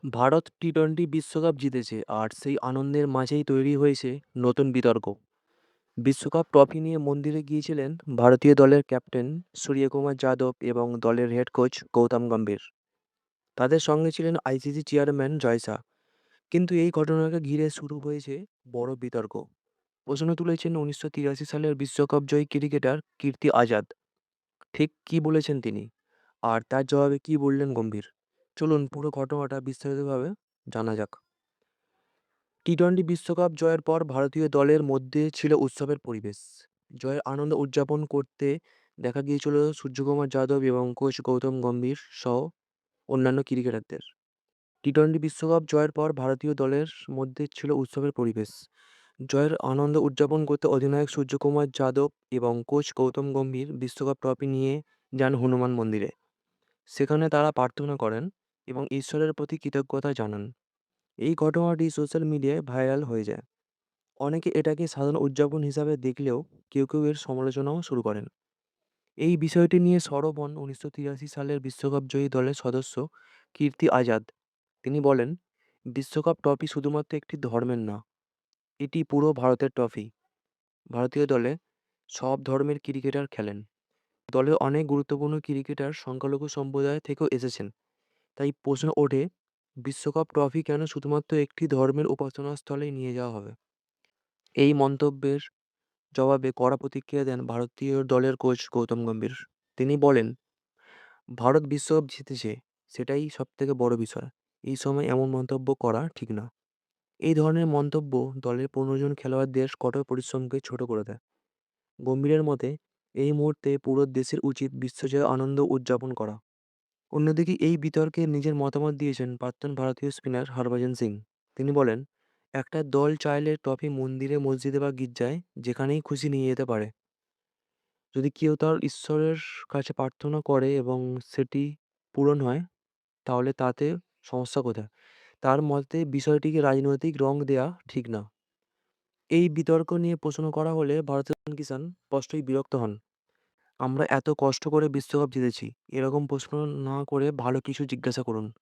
Bharat T twenty বিশ্বকাপ জিতেছে আর সেই আনন্দের মাঝেই তৈরি হয়েছে নতুন বিতর্ক। বিশ্বকাপ ট্রফি নিয়ে মন্দিরে গিয়েছিলেন ভারতীয় দলের ক্যাপ্টেন সূর্যকুমার যাদব এবং দলের হেড কোচ গৌতম গম্ভীর। তাদের সঙ্গে ছিলেন আইসিসি চেয়ারম্যান জয় শাহ। কিন্তু এই ঘটনাকে ঘিরে শুরু হয়েছে বড় বিতর্ক। প্রশ্ন তুলেছেন 1983 সালের বিশ্বকাপ জয়ী ক্রিকেটার কীর্তি আজাদ। ঠিক কী বলেছেন তিনি, আর তার জবাবে কী বললেন গম্ভীর? চলুন পুরো ঘটনাটা বিস্তারিতভাবে জানা যাক। টি-টোয়েন্টি বিশ্বকাপ জয়ের পর ভারতীয় দলের মধ্যে ছিল উৎসবের পরিবেশ। জয়ের আনন্দ উদযাপন করতে দেখা গিয়েছিল সূর্যকুমার যাদব এবং কোচ গৌতম গম্ভীর সহ অন্যান্য ক্রিকেটারদের। টি-টোয়েন্টি বিশ্বকাপ জয়ের পর ভারতীয় দলের মধ্যে ছিল উৎসবের পরিবেশ। জয়ের আনন্দ উদযাপন করতে অধিনায়ক সূর্যকুমার যাদব এবং কোচ গৌতম গম্ভীর বিশ্বকাপ ট্রফি নিয়ে যান হনুমান মন্দিরে। সেখানে তারা প্রার্থনা করেন এবং ঈশ্বরের প্রতি কৃতজ্ঞতা জানান। এই ঘটনাটি সোশ্যাল মিডিয়ায় ভাইরাল হয়ে যায়। অনেকে এটাকে সাধারণ উদযাপন হিসাবে দেখলেও কেউ কেউ এর সমালোচনাও শুরু করেন। এই বিষয়টি নিয়ে সরব হন 1983 সালের বিশ্বকাপ জয়ী দলের সদস্য কীর্তি আজাদ। তিনি বলেন, বিশ্বকাপ ট্রফি শুধুমাত্র একটি ধর্মের না, এটি পুরো ভারতের ট্রফি। ভারতীয় দলে সব ধর্মের ক্রিকেটার খেলেন। দলের অনেক গুরুত্বপূর্ণ ক্রিকেটার সংখ্যালঘু সম্প্রদায় থেকেও এসেছেন। তাই প্রশ্ন ওঠে, বিশ্বকাপ ট্রফি কেন শুধুমাত্র একটি ধর্মের উপাসনা স্থলে নিয়ে যাওয়া হবে? এই মন্তব্যের জবাবে কড়া প্রতিক্রিয়া দেন ভারতীয় দলের কোচ গৌতম গম্ভীর। তিনি বলেন, ভারত বিশ্বকাপ জিতেছে, সেটাই সবথেকে বড় বিষয়। এই সময় এমন মন্তব্য করা ঠিক না। এই ধরনের মন্তব্য দলের 15 জন খেলোয়াড়দের কঠোর পরিশ্রমকে ছোট করে দেয়। গম্ভীরের মতে, এই মুহূর্তে পুরো দেশের উচিত বিশ্বজয়ের আনন্দ উদযাপন করা। অন্যদিকে এই বিতর্কে নিজের মতামত দিয়েছেন প্রাক্তন ভারতীয় স্পিনার হরভজন সিং। তিনি বলেন, একটা দল চাইলে ট্রফি মন্দিরে, মসজিদে বা গির্জায় যেখানেই খুশি নিয়ে যেতে পারে। যদি কেউ তার ঈশ্বরের কাছে প্রার্থনা করে এবং সেটি পূরণ হয়, তাহলে তাতে সমস্যা কোথায়? তার মতে বিষয়টিকে রাজনৈতিক রং দেয়া ঠিক না। এই বিতর্ক নিয়ে প্রশ্ন করা হলে ভারতের কিষান স্পষ্টই বিরক্ত হন। আমরা এত কষ্ট করে বিশ্বকাপ জিতেছি, এরকম প্রশ্ন না করে ভালো কিছু জিজ্ঞাসা করুন।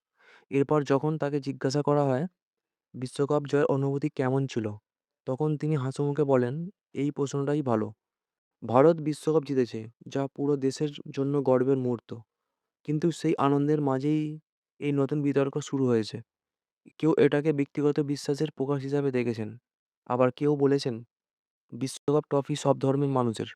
এরপর যখন তাকে জিজ্ঞাসা করা হয় বিশ্বকাপ জয়ের অনুভূতি কেমন ছিল, তখন তিনি হাসিমুখে বলেন, এই প্রশ্নটাই ভালো। ভারত বিশ্বকাপ জিতেছে, যা পুরো দেশের জন্য গর্বের মুহূর্ত। কিন্তু সেই আনন্দের মাঝেই এই নতুন বিতর্ক শুরু হয়েছে। কেউ এটাকে ব্যক্তিগত বিশ্বাসের প্রকাশ হিসাবে দেখেছেন। আবার কেউ বলেছেন, বিশ্বকাপ ট্রফি সব ধর্মের মানুষের।